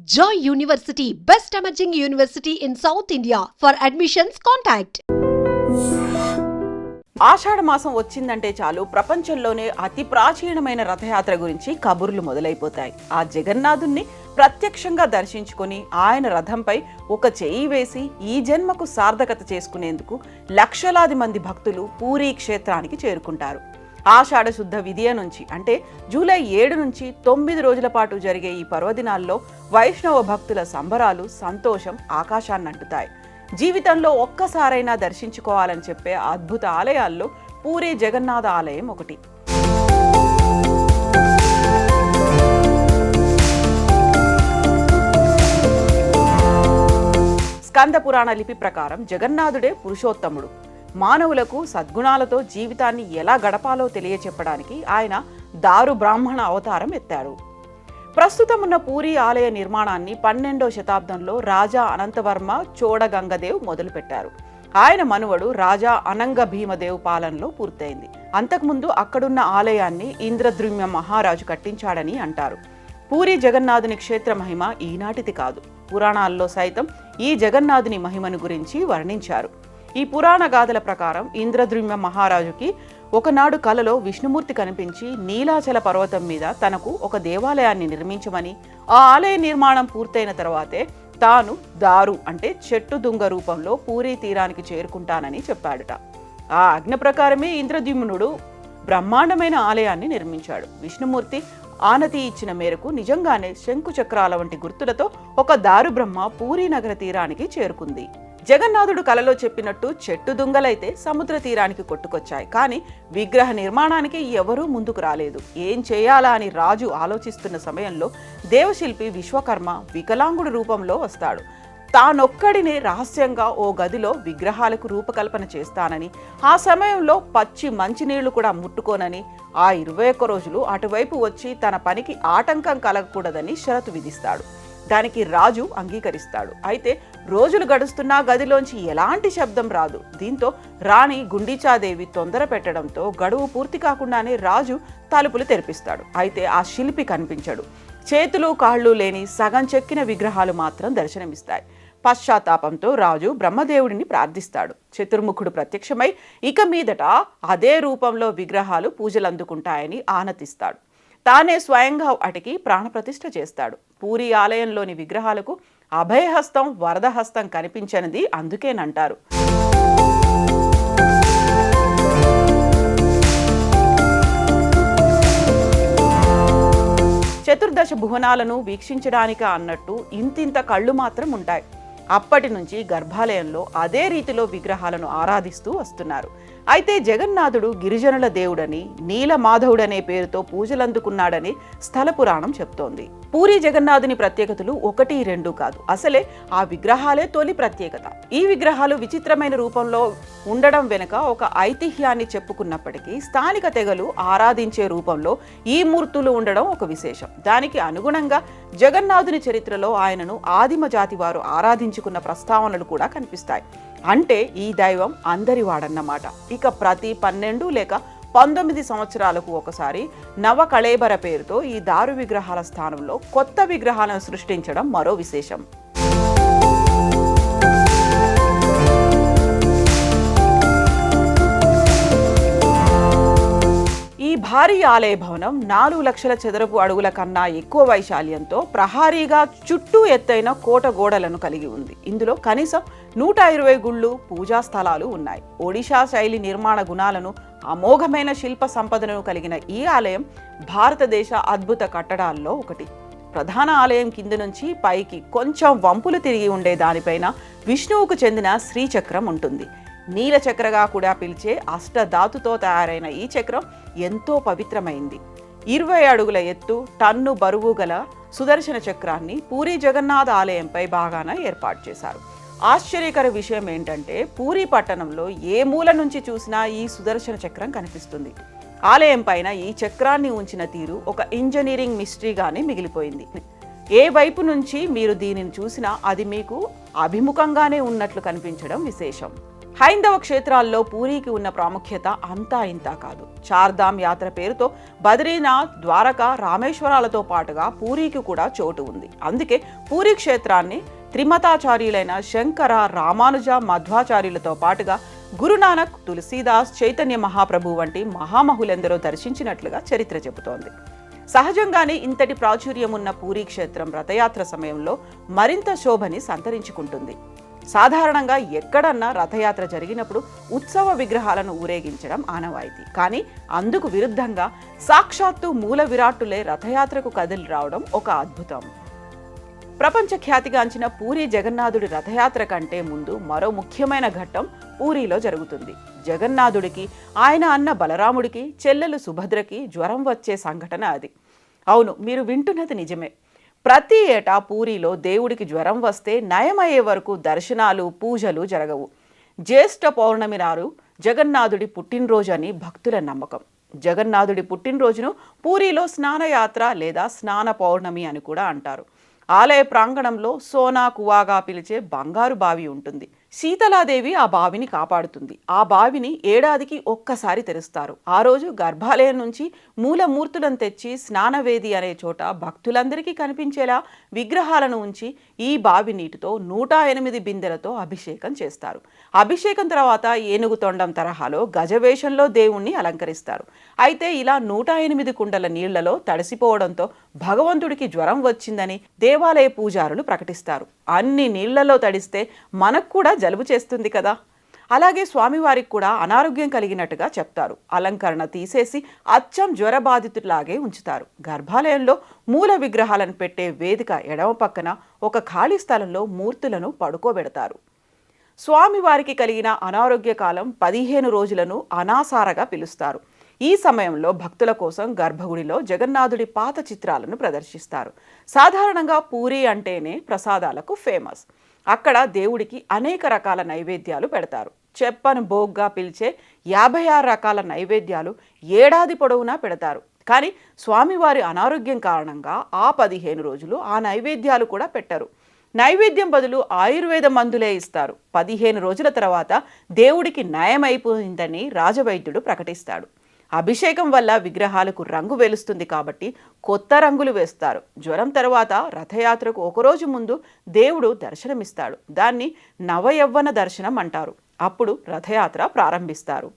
Joy University, best emerging university in South India. For admissions, contact. ఆషాఢ మాసం వచ్చిందంటే చాలు ప్రపంచంలోనే అతి ప్రాచీనమైన రథయాత్ర గురించి కబుర్లు మొదలైపోతాయి. ఆ జగన్నాథుణ్ణి ప్రత్యక్షంగా దర్శించుకొని ఆయన రథంపై ఒక చెయ్యి వేసి ఈ జన్మకు సార్థకత చేసుకునేందుకు లక్షలాది మంది భక్తులు పూరీ క్షేత్రానికి చేరుకుంటారు. ఆషాఢ శుద్ధ విదియ నుంచి అంటే జూలై 7 నుంచి 9 రోజుల పాటు జరిగే ఈ పర్వదినాల్లో వైష్ణవ భక్తుల సంబరాలు, సంతోషం ఆకాశాన్నంటుతాయి. జీవితంలో ఒక్కసారైనా దర్శించుకోవాలని చెప్పే అద్భుత ఆలయాల్లో పూరీ జగన్నాథ ఆలయం ఒకటి. స్కంద పురాణ లిపి ప్రకారం జగన్నాథుడే పురుషోత్తముడు. మానవులకు సద్గుణాలతో జీవితాన్ని ఎలా గడపాలో తెలియచెప్పడానికి ఆయన దారు బ్రాహ్మణ అవతారం ఎత్తారు. ప్రస్తుతం ఉన్న పూరీ ఆలయ నిర్మాణాన్ని 12వ శతాబ్దంలో రాజా అనంతవర్మ చోడగంగదేవ్ మొదలుపెట్టారు. ఆయన మనువడు రాజా అనంగ భీమదేవ్ పాలనలో పూర్తయింది. అంతకుముందు అక్కడున్న ఆలయాన్ని ఇంద్రద్రుమ్య మహారాజు కట్టించాడని అంటారు. పూరీ జగన్నాథుని క్షేత్ర మహిమ ఈనాటిది కాదు. పురాణాల్లో సైతం ఈ జగన్నాథుని మహిమను గురించి వర్ణించారు. ఈ పురాణ గాథల ప్రకారం ఇంద్రద్రుమ్య మహారాజుకి ఒకనాడు కలలో విష్ణుమూర్తి కనిపించి నీలాచల పర్వతం మీద తనకు ఒక దేవాలయాన్ని నిర్మించమని, ఆ ఆలయ నిర్మాణం పూర్తయిన తర్వాతే తాను దారు అంటే చెట్టు దుంగ రూపంలో పూరీ తీరానికి చేరుకుంటానని చెప్పాడుట. ఆ ఆజ్ఞ ప్రకారమే ఇంద్రద్యుమ్నుడు బ్రహ్మాండమైన ఆలయాన్ని నిర్మించాడు. విష్ణుమూర్తి ఆనతి ఇచ్చిన మేరకు నిజంగానే శంకు చక్రాల వంటి గుర్తులతో ఒక దారు బ్రహ్మ పూరీ నగర తీరానికి చేరుకుంది. జగన్నాథుడు కలలో చెప్పినట్టు చెట్టు దుంగలైతే సముద్ర తీరానికి కొట్టుకొచ్చాయి. కానీ విగ్రహ నిర్మాణానికి ఎవరూ ముందుకు రాలేదు. ఏం చేయాలా అని రాజు ఆలోచిస్తున్న సమయంలో దేవశిల్పి విశ్వకర్మ వికలాంగుడి రూపంలో వస్తాడు. తానొక్కడినే రహస్యంగా ఓ గదిలో విగ్రహాలకు రూపకల్పన చేస్తానని, ఆ సమయంలో పచ్చి మంచినీళ్లు కూడా ముట్టుకోనని, ఆ 21 రోజులు అటువైపు వచ్చి తన పనికి ఆటంకం కలగకూడదని షరతు విధిస్తాడు. దానికి రాజు అంగీకరిస్తాడు. అయితే రోజులు గడుస్తున్నా గదిలోంచి ఎలాంటి శబ్దం రాదు. దీంతో రాణి గుండీచాదేవి తొందర పెట్టడంతో గడువు పూర్తి కాకుండానే రాజు తలుపులు తెరిపిస్తాడు. అయితే ఆ శిల్పి కనిపించడు. చేతులు కాళ్ళు లేని సగం చెక్కిన విగ్రహాలు మాత్రం దర్శనమిస్తాయి. పశ్చాత్తాపంతో రాజు బ్రహ్మదేవుడిని ప్రార్థిస్తాడు. చతుర్ముఖుడు ప్రత్యక్షమై ఇక మీదట అదే రూపంలో విగ్రహాలు పూజలందుకుంటాయని ఆనతిస్తాడు. తానే స్వయంగా వాటికి ప్రాణప్రతిష్ఠ చేస్తాడు. పూరీ ఆలయంలోని విగ్రహాలకు అభయహస్తం, వరదహస్తం కనిపించనిది అందుకేనంటారు. చతుర్దశ భువనాలను వీక్షించడానిక అన్నట్టు ఇంతింత కళ్ళు మాత్రం ఉంటాయి. అప్పటి నుంచి గర్భాలయంలో అదే రీతిలో విగ్రహాలను ఆరాధిస్తూ వస్తున్నారు. అయితే జగన్నాథుడు గిరిజనుల దేవుడని, నీలమాధవుడనే పేరుతో పూజలందుకున్నాడని స్థల పురాణం చెప్తోంది. పూరీ జగన్నాథుని ప్రత్యేకతలు 1, 2 కాదు. అసలే ఆ విగ్రహాలే తొలి ప్రత్యేకత. ఈ విగ్రహాలు విచిత్రమైన రూపంలో ఉండడం వెనుక ఒక ఐతిహ్యాన్ని చెప్పుకున్నప్పటికీ స్థానిక తెగలు ఆరాధించే రూపంలో ఈ మూర్తులు ఉండడం ఒక విశేషం. దానికి అనుగుణంగా జగన్నాథుని చరిత్రలో ఆయనను ఆదిమ జాతి వారు ఆరాధించుకున్న ప్రస్తావనలు కూడా కనిపిస్తాయి. అంటే ఈ దైవం అందరి వాడన్నమాట. ఇక ప్రతి 12 లేక 19 సంవత్సరాలకు ఒకసారి నవకళేబర పేరుతో ఈ దారు విగ్రహాల స్థానంలో కొత్త విగ్రహాలను సృష్టించడం మరో విశేషం. ఈ భారీ ఆలయ భవనం 4 లక్షల చదరపు అడుగుల కన్నా ఎక్కువ వైశాల్యంతో ప్రహారీగా చుట్టూ ఎత్తైన కోట గోడలను కలిగి ఉంది. ఇందులో కనీసం 120 గుళ్ళు, పూజా స్థలాలు ఉన్నాయి. ఒడిషా శైలి నిర్మాణ గుణాలను, అమోఘమైన శిల్ప సంపదను కలిగిన ఈ ఆలయం భారతదేశ అద్భుత కట్టడాల్లో ఒకటి. ప్రధాన ఆలయం కింద నుంచి పైకి కొంచెం వంపులు తిరిగి ఉండే దానిపైన విష్ణువుకు చెందిన శ్రీచక్రం ఉంటుంది. నీల చక్రగా కూడా పిలిచే అష్టధాతుతో తయారైన ఈ చక్రం ఎంతో పవిత్రమైంది. 20 అడుగుల ఎత్తు, టన్ను బరువు గల సుదర్శన చక్రాన్ని పూరీ జగన్నాథ ఆలయంపై బాగాన ఏర్పాటు చేశారు. ఆశ్చర్యకర విషయం ఏంటంటే పూరీ పట్టణంలో ఏ మూల నుంచి చూసినా ఈ సుదర్శన చక్రం కనిపిస్తుంది. ఆలయం పైన ఈ చక్రాన్ని ఉంచిన తీరు ఒక ఇంజనీరింగ్ మిస్టరీగానే మిగిలిపోయింది. ఏ వైపు నుంచి మీరు దీనిని చూసినా అది మీకు అభిముఖంగానే ఉన్నట్లు కనిపించడం విశేషం. హైందవ క్షేత్రాల్లో పూరికి ఉన్న ప్రాముఖ్యత అంతా ఇంతా కాదు. చార్ధామ్ యాత్ర పేరుతో బద్రీనాథ్, ద్వారకా, రామేశ్వరాలతో పాటుగా పూరికి కూడా చోటు ఉంది. అందుకే పూరి క్షేత్రాన్ని త్రిమతాచార్యులైన శంకర, రామానుజ, మధ్వాచార్యులతో పాటుగా గురునానక్, తులసీదాస్, చైతన్య మహాప్రభు వంటి మహామహులెందరో దర్శించినట్లుగా చరిత్ర చెబుతోంది. సహజంగానే ఇంతటి ప్రాచుర్యం ఉన్న పూరీ క్షేత్రం రథయాత్ర సమయంలో మరింత శోభని సంతరించుకుంటుంది. సాధారణంగా ఎక్కడన్నా రథయాత్ర జరిగినప్పుడు ఉత్సవ విగ్రహాలను ఊరేగించడం ఆనవాయితీ. కానీ అందుకు విరుద్ధంగా సాక్షాత్తు మూల విరాట్టులే రథయాత్రకు కదిలి రావడం ఒక అద్భుతం. ప్రపంచ ఖ్యాతిగాంచిన పూరీ జగన్నాథుడి రథయాత్ర కంటే ముందు మరో ముఖ్యమైన ఘట్టం పూరీలో జరుగుతుంది. జగన్నాథుడికి, ఆయన అన్న బలరాముడికి, చెల్లెలు సుభద్రకి జ్వరం వచ్చే సంఘటన అది. అవును, మీరు వింటున్నది నిజమే. ప్రతి ఏటా పూరీలో దేవుడికి జ్వరం వస్తే నయమయ్యే వరకు దర్శనాలు, పూజలు జరగవు. జ్యేష్ఠ పౌర్ణమి నాడు జగన్నాథుడి పుట్టినరోజు అని భక్తుల నమ్మకం. జగన్నాథుడి పుట్టినరోజును పూరీలో స్నానయాత్ర లేదా స్నాన పౌర్ణమి అని కూడా అంటారు. ఆలయ ప్రాంగణంలో సోనా కువాగా పిలిచే బంగారు బావి ఉంటుంది. శీతలాదేవి ఆ బావిని కాపాడుతుంది. ఆ బావిని ఏడాదికి ఒక్కసారి తెరుస్తారు. ఆ రోజు గర్భాలయం నుంచి మూలమూర్తులను తెచ్చి స్నానవేది అనే చోట భక్తులందరికీ కనిపించేలా విగ్రహాలను ఉంచి ఈ బావి నీటితో 108 బిందెలతో అభిషేకం చేస్తారు. అభిషేకం తర్వాత ఏనుగు తొండం తరహాలో గజవేషంలో దేవుణ్ణి అలంకరిస్తారు. అయితే ఇలా 108 కుండల నీళ్లలో తడిసిపోవడంతో భగవంతుడికి జ్వరం వచ్చిందని దేవాలయ పూజారులు ప్రకటిస్తారు. అన్ని నీళ్లలో తడిస్తే మనకు కూడా జలుబు చేస్తుంది కదా. అలాగే స్వామివారికి కూడా అనారోగ్యం కలిగినట్టుగా చెప్తారు. అలంకరణ తీసేసి అచ్చం జ్వరబాధితులాగే ఉంచుతారు. గర్భాలయంలో మూల విగ్రహాలను పెట్టే వేదిక ఎడమ పక్కన ఒక ఖాళీ స్థలంలో మూర్తులను పడుకోబెడతారు. స్వామివారికి కలిగిన అనారోగ్య కాలం 15 రోజులను అనాసారగా పిలుస్తారు. ఈ సమయంలో భక్తుల కోసం గర్భగుడిలో జగన్నాథుడి పాత చిత్రాలను ప్రదర్శిస్తారు. సాధారణంగా పూరీ అంటేనే ప్రసాదాలకు ఫేమస్. అక్కడ దేవుడికి అనేక రకాల నైవేద్యాలు పెడతారు. చెప్పను భోగ్గా పిలిచే 56 రకాల నైవేద్యాలు ఏడాది పొడవునా పెడతారు. కానీ స్వామివారి అనారోగ్యం కారణంగా ఆ 15 రోజులు ఆ నైవేద్యాలు కూడా పెట్టరు. నైవేద్యం బదులు ఆయుర్వేద మందులే ఇస్తారు. 15 రోజుల తర్వాత దేవుడికి నయమైపోయిందని రాజవైద్యుడు ప్రకటిస్తాడు. అభిషేకం వల్ల విగ్రహాలకు రంగు వెలుస్తుంది కాబట్టి కొత్త రంగులు వేస్తారు. జ్వరం తర్వాత రథయాత్రకు ఒకరోజు ముందు దేవుడు దర్శనమిస్తాడు. దాన్ని నవయవ్వన దర్శనం అంటారు. అప్పుడు రథయాత్ర ప్రారంభిస్తారు.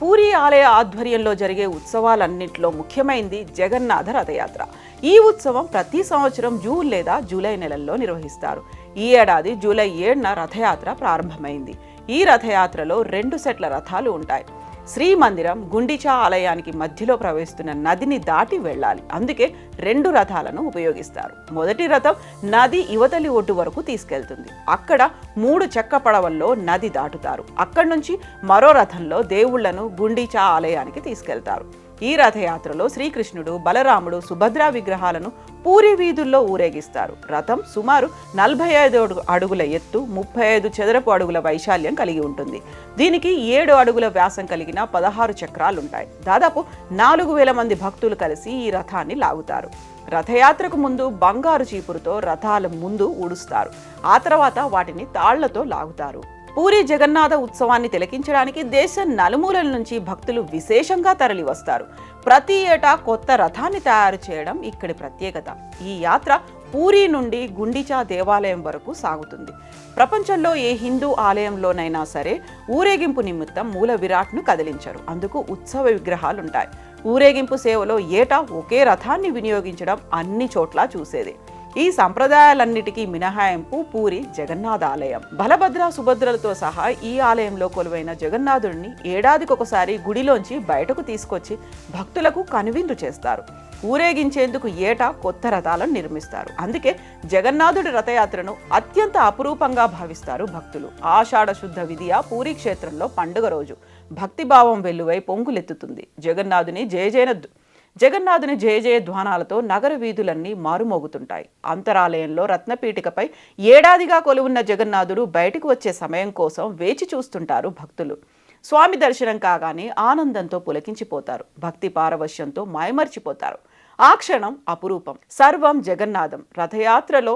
పూరీ ఆలయ ఆధ్వర్యంలో జరిగే ఉత్సవాలన్నింటిలో ముఖ్యమైనది జగన్నాథ రథయాత్ర. ఈ ఉత్సవం ప్రతి సంవత్సరం జూన్ లేదా జూలై నెలల్లో నిర్వహిస్తారు. ఈ ఏడాది జూలై 7న రథయాత్ర ప్రారంభమైంది. ఈ రథయాత్రలో 2 సెట్ల రథాలు ఉంటాయి. శ్రీమందిరం, గుండిచా ఆలయానికి మధ్యలో ప్రవహిస్తున్న నదిని దాటి వెళ్ళాలి. అందుకే 2 రథాలను ఉపయోగిస్తారు. మొదటి రథం నది ఇవతలి ఒడ్డు వరకు తీసుకెళ్తుంది. అక్కడ 3 చెక్క పడవల్లో నది దాటుతారు. అక్కడి నుంచి మరో రథంలో దేవుళ్లను గుండిచా ఆలయానికి తీసుకెళ్తారు. ఈ రథయాత్రలో శ్రీకృష్ణుడు, బలరాముడు, సుభద్ర విగ్రహాలను పూరీ వీధుల్లో ఊరేగిస్తారు. రథం సుమారు 45 అడుగుల ఎత్తు, 35 చదరపు అడుగుల వైశాల్యం కలిగి ఉంటుంది. దీనికి 7 అడుగుల వ్యాసం కలిగిన 16 చక్రాలుంటాయి. దాదాపు 4000 మంది భక్తులు కలిసి ఈ రథాన్ని లాగుతారు. రథయాత్రకు ముందు బంగారు చీపురుతో రథాల ముందు ఊడుస్తారు. ఆ తర్వాత వాటిని తాళ్లతో లాగుతారు. పూరీ జగన్నాథ ఉత్సవాన్ని తిలకించడానికి దేశం నలుమూలల నుంచి భక్తులు విశేషంగా తరలి వస్తారు. ప్రతి ఏటా కొత్త రథాన్ని తయారు చేయడం ఇక్కడి ప్రత్యేకత. ఈ యాత్ర పూరీ నుండి గుండిచా దేవాలయం వరకు సాగుతుంది. ప్రపంచంలో ఏ హిందూ ఆలయంలోనైనా సరే ఊరేగింపు నిమిత్తం మూల విరాట్ను కదిలించరు. అందుకు ఉత్సవ విగ్రహాలుంటాయి. ఊరేగింపు సేవలో ఏటా ఒకే రథాన్ని వినియోగించడం అన్ని చోట్ల చూసేది. ఈ సంప్రదాయాలన్నిటికీ మినహాయింపు పూరీ జగన్నాథ ఆలయం. బలభద్ర, సుభద్రలతో సహా ఈ ఆలయంలో కొలువైన జగన్నాథుడిని ఏడాదికొకసారి గుడిలోంచి బయటకు తీసుకొచ్చి భక్తులకు కనువిందు చేస్తారు. ఊరేగించేందుకు ఏటా కొత్త రథాలను నిర్మిస్తారు. అందుకే జగన్నాథుడి రథయాత్రను అత్యంత అపురూపంగా భావిస్తారు భక్తులు. ఆషాఢ శుద్ధ విధియ పూరీ క్షేత్రంలో పండుగ రోజు భక్తిభావం వెల్లువై పొంగులెత్తుతుంది. జగన్నాథుని జయ జయ ధ్వానాలతో నగర వీధులన్నీ మారుమోగుతుంటాయి. అంతరాలయంలో రత్నపీఠికపై ఏడాదిగా కొలువున్న జగన్నాథుడు బయటకు వచ్చే సమయం కోసం వేచి చూస్తుంటారు భక్తులు. స్వామి దర్శనం కాగానే ఆనందంతో పులకించిపోతారు. భక్తి పారవశ్యంతో మాయమర్చిపోతారు. ఆ క్షణం అపురూపం. సర్వం జగన్నాథం. రథయాత్రలో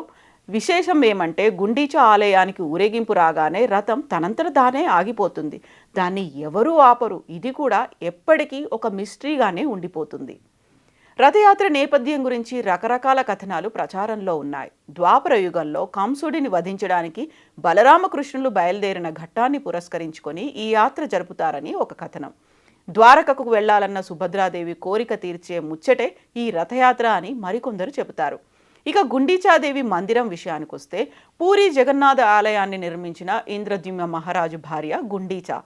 విశేషం ఏమంటే గుండీచా ఆలయానికి ఊరేగింపు రాగానే రథం తనంతట తానే ఆగిపోతుంది. దాన్ని ఎవరూ ఆపరు. ఇది కూడా ఎప్పటికీ ఒక మిస్టరీగానే ఉండిపోతుంది. రథయాత్ర నేపథ్యం గురించి రకరకాల కథనాలు ప్రచారంలో ఉన్నాయి. ద్వాపర యుగంలో కంసుడిని వధించడానికి బలరామకృష్ణులు బయలుదేరిన ఘట్టాన్ని పురస్కరించుకొని ఈ యాత్ర జరుపుతారని ఒక కథనం. ద్వారకకు వెళ్లాలన్న సుభద్రాదేవి కోరిక తీర్చే ముచ్చటే ఈ రథయాత్ర అని మరికొందరు చెబుతారు. ఇక గుండీచాదేవి మందిరం విషయానికొస్తే పూరి జగన్నాథ ఆలయాన్ని నిర్మించిన ఇంద్రద్యుమ్న మహారాజు భార్య గుండీచా.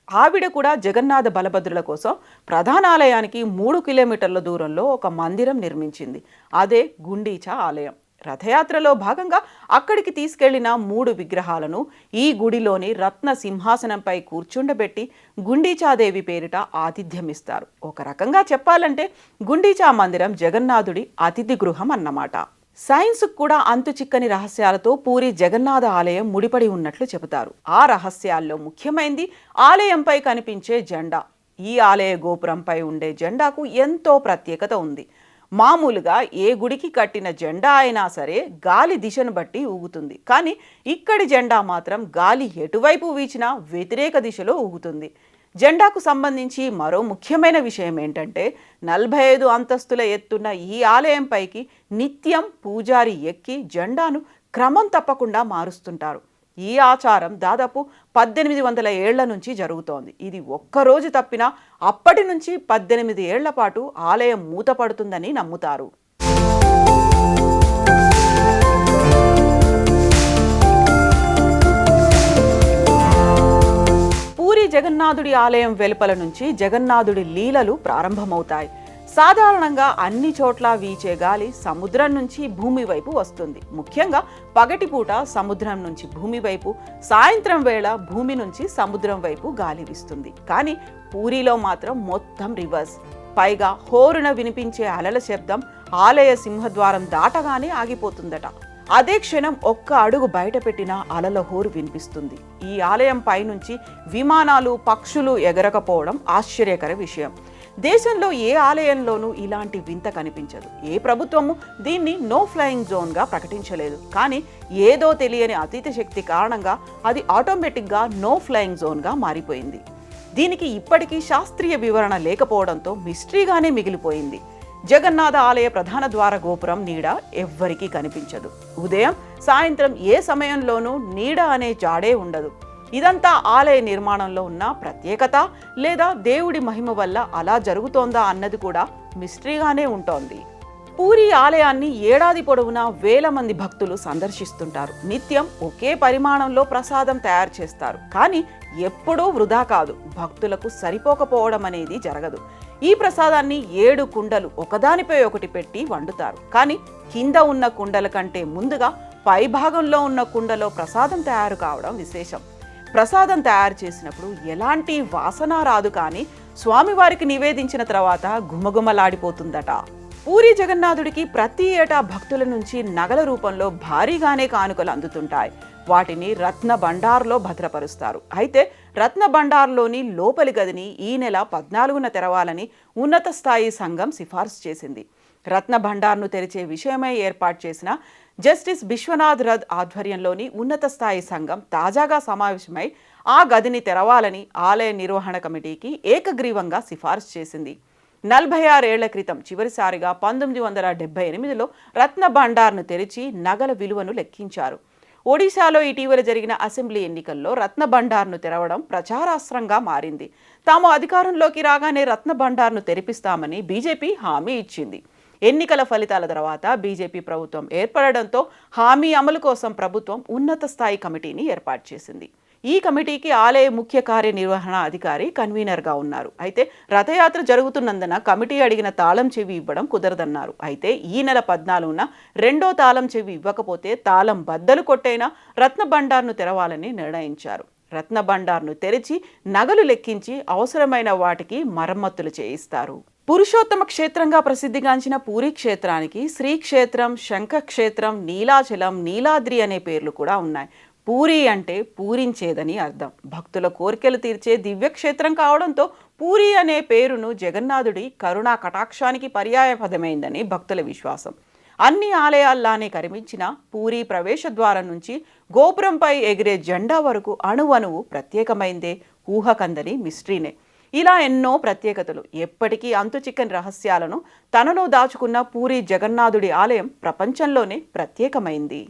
ఆవిడ కూడా జగన్నాథ బలభద్రుల కోసం ప్రధాన ఆలయానికి 3 కిలోమీటర్ల దూరంలో ఒక మందిరం నిర్మించింది. అదే గుండీచా ఆలయం. రథయాత్రలో భాగంగా అక్కడికి తీసుకెళ్లిన 3 విగ్రహాలను ఈ గుడిలోని రత్న సింహాసనంపై కూర్చుండబెట్టి గుండీచాదేవి పేరిట ఆతిథ్యమిస్తారు. ఒక రకంగా చెప్పాలంటే గుండీచా మందిరం జగన్నాథుడి అతిథి గృహం అన్నమాట. సైన్స్కు కూడా అంతు చిక్కని రహస్యాలతో పూరి జగన్నాథ ఆలయం ముడిపడి ఉన్నట్లు చెబుతారు. ఆ రహస్యాల్లో ముఖ్యమైనది ఆలయంపై కనిపించే జెండా. ఈ ఆలయ గోపురంపై ఉండే జెండాకు ఎంతో ప్రత్యేకత ఉంది. మామూలుగా ఏ గుడికి కట్టిన జెండా అయినా సరే గాలి దిశను బట్టి ఊగుతుంది. కానీ ఇక్కడి జెండా మాత్రం గాలి ఎటువైపు వీచినా వ్యతిరేక దిశలో ఊగుతుంది. జెండాకు సంబంధించి మరో ముఖ్యమైన విషయం ఏంటంటే 45 అంతస్తుల ఎత్తున్న ఈ ఆలయంపైకి నిత్యం పూజారి ఎక్కి జెండాను క్రమం తప్పకుండా మారుస్తుంటారు. ఈ ఆచారం దాదాపు 1800 ఏళ్ల నుంచి జరుగుతోంది. ఇది ఒక్కరోజు తప్పినా అప్పటి నుంచి 18 ఏళ్ల పాటు ఆలయం మూతపడుతుందని నమ్ముతారు. పూరి జగన్నాథుడి ఆలయం వెలుపల నుంచి జగన్నాథుడి లీలలు ప్రారంభమవుతాయి. సాధారణంగా అన్ని చోట్ల వీచే గాలి సముద్రం నుంచి భూమి వైపు వస్తుంది. ముఖ్యంగా పగటిపూట సముద్రం నుంచి భూమి వైపు, సాయంత్రం వేళ భూమి నుంచి సముద్రం వైపు గాలి వీస్తుంది. కానీ పూరిలో మాత్రం మొత్తం రివర్స్. పైగా హోరున వినిపించే అలల శబ్దం ఆలయ సింహద్వారం దాటగానే ఆగిపోతుందట. అదే క్షణం ఒక్క అడుగు బయట పెట్టినా అలల హోరు వినిపిస్తుంది. ఈ ఆలయం పైనుంచి విమానాలు, పక్షులు ఎగరకపోవడం ఆశ్చర్యకర విషయం. దేశంలో ఏ ఆలయంలోనూ ఇలాంటి వింత కనిపించదు. ఏ ప్రభుత్వము దీన్ని నో ఫ్లయింగ్ జోన్గా ప్రకటించలేదు. కానీ ఏదో తెలియని అతీత శక్తి కారణంగా అది ఆటోమేటిక్గా నో ఫ్లయింగ్ జోన్గా మారిపోయింది. దీనికి ఇప్పటికీ శాస్త్రీయ వివరణ లేకపోవడంతో మిస్టరీగానే మిగిలిపోయింది. జగన్నాథ ఆలయ ప్రధాన ద్వార గోపురం నీడ ఎవ్వరికీ కనిపించదు. ఉదయం, సాయంత్రం ఏ సమయంలోనూ నీడ అనే జాడే ఉండదు. ఇదంతా ఆలయ నిర్మాణంలో ఉన్న ప్రత్యేకత లేదా దేవుడి మహిమ వల్ల అలా జరుగుతోందా అన్నది కూడా మిస్టరీగానే ఉంటోంది. పూరి ఆలయాన్ని ఏడాది పొడవునా వేల మంది భక్తులు సందర్శిస్తుంటారు. నిత్యం ఒకే పరిమాణంలో ప్రసాదం తయారు చేస్తారు. కానీ ఎప్పుడూ వృధా కాదు. భక్తులకు సరిపోకపోవడం అనేది జరగదు. ఈ ప్రసాదాన్ని 7 కుండలు ఒకదానిపై ఒకటి పెట్టి వండుతారు. కానీ కింద ఉన్న కుండల కంటే ముందుగా పై భాగంలో ఉన్న కుండలో ప్రసాదం తయారు కావడం విశేషం. ప్రసాదం తయారు చేసినప్పుడు ఎలాంటి వాసన రాదు. కానీ స్వామివారికి నివేదించిన తర్వాత గుమగుమలాడిపోతుందట. పూరి జగన్నాథుడికి ప్రతి ఏటా భక్తుల నుంచి నగల రూపంలో భారీగానే కానుకలు అందుతుంటాయి. వాటిని రత్న భండార్లో భద్రపరుస్తారు. అయితే రత్న భండార్లోని లోపలి గదిని ఈ నెల 14న తెరవాలని ఉన్నత స్థాయి సంఘం సిఫార్సు చేసింది. రత్న భండార్ను తెరిచే విషయమై ఏర్పాటు చేసిన జస్టిస్ బిశ్వనాథ్ రథ్ ఆధ్వర్యంలోని ఉన్నత స్థాయి సంఘం తాజాగా సమావేశమై ఆ గదిని తెరవాలని ఆలయ నిర్వహణ కమిటీకి ఏకగ్రీవంగా సిఫార్సు చేసింది. 46 ఏళ్ల క్రితం చివరిసారిగా 1978లో రత్న భండార్ను తెరిచి నగల విలువను లెక్కించారు. ఒడిశాలో ఇటీవల జరిగిన అసెంబ్లీ ఎన్నికల్లో రత్న భండార్ను తెరవడం ప్రచారాస్త్రంగా మారింది. తాము అధికారంలోకి రాగానే రత్న భండార్ను తెరిపిస్తామని బీజేపీ హామీ ఇచ్చింది. ఎన్నికల ఫలితాల తర్వాత బీజేపీ ప్రభుత్వం ఏర్పడడంతో హామీ అమలు కోసం ప్రభుత్వం ఉన్నత స్థాయి కమిటీని ఏర్పాటు చేసింది. ఈ కమిటీకి ఆలయ ముఖ్య కార్యనిర్వహణ అధికారి కన్వీనర్గా ఉన్నారు. అయితే రథయాత్ర జరుగుతున్నందున కమిటీ అడిగిన తాళం చెవి ఇవ్వడం కుదరదన్నారు. అయితే ఈ నెల 14న రెండో తాళం చెవి ఇవ్వకపోతే తాళం బద్దలు కొట్టైనా రత్న భండార్ను తెరవాలని నిర్ణయించారు. రత్న భండార్ను తెరిచి నగలు లెక్కించి అవసరమైన వాటికి మరమ్మతులు చేయిస్తారు. పురుషోత్తమ క్షేత్రంగా ప్రసిద్ధిగాంచిన పూరి క్షేత్రానికి శ్రీక్షేత్రం, శంఖక్షేత్రం, నీలాచలం, నీలాద్రి అనే పేర్లు కూడా ఉన్నాయి. పూరి అంటే పూరించేదని అర్థం. భక్తుల కోరికలు తీర్చే దివ్యక్షేత్రం కావడంతో పూరి అనే పేరును జగన్నాథుడి కరుణా కటాక్షానికి పర్యాయ పదమైందని భక్తుల విశ్వాసం. అన్ని ఆలయాల్లానే కనిపించిన పూరి ప్రవేశ ద్వారం నుంచి గోపురంపై ఎగిరే జెండా వరకు అణువణువు ప్రత్యేకమైందే, ఊహకందని మిస్టరీనే. ఇలా ఎన్నో ప్రత్యేకతలు, ఎప్పటికీ అంతుచిక్కని రహస్యాలను తనలో దాచుకున్న పూరి జగన్నాథుడి ఆలయం ప్రపంచంలోనే ప్రత్యేకమైంది.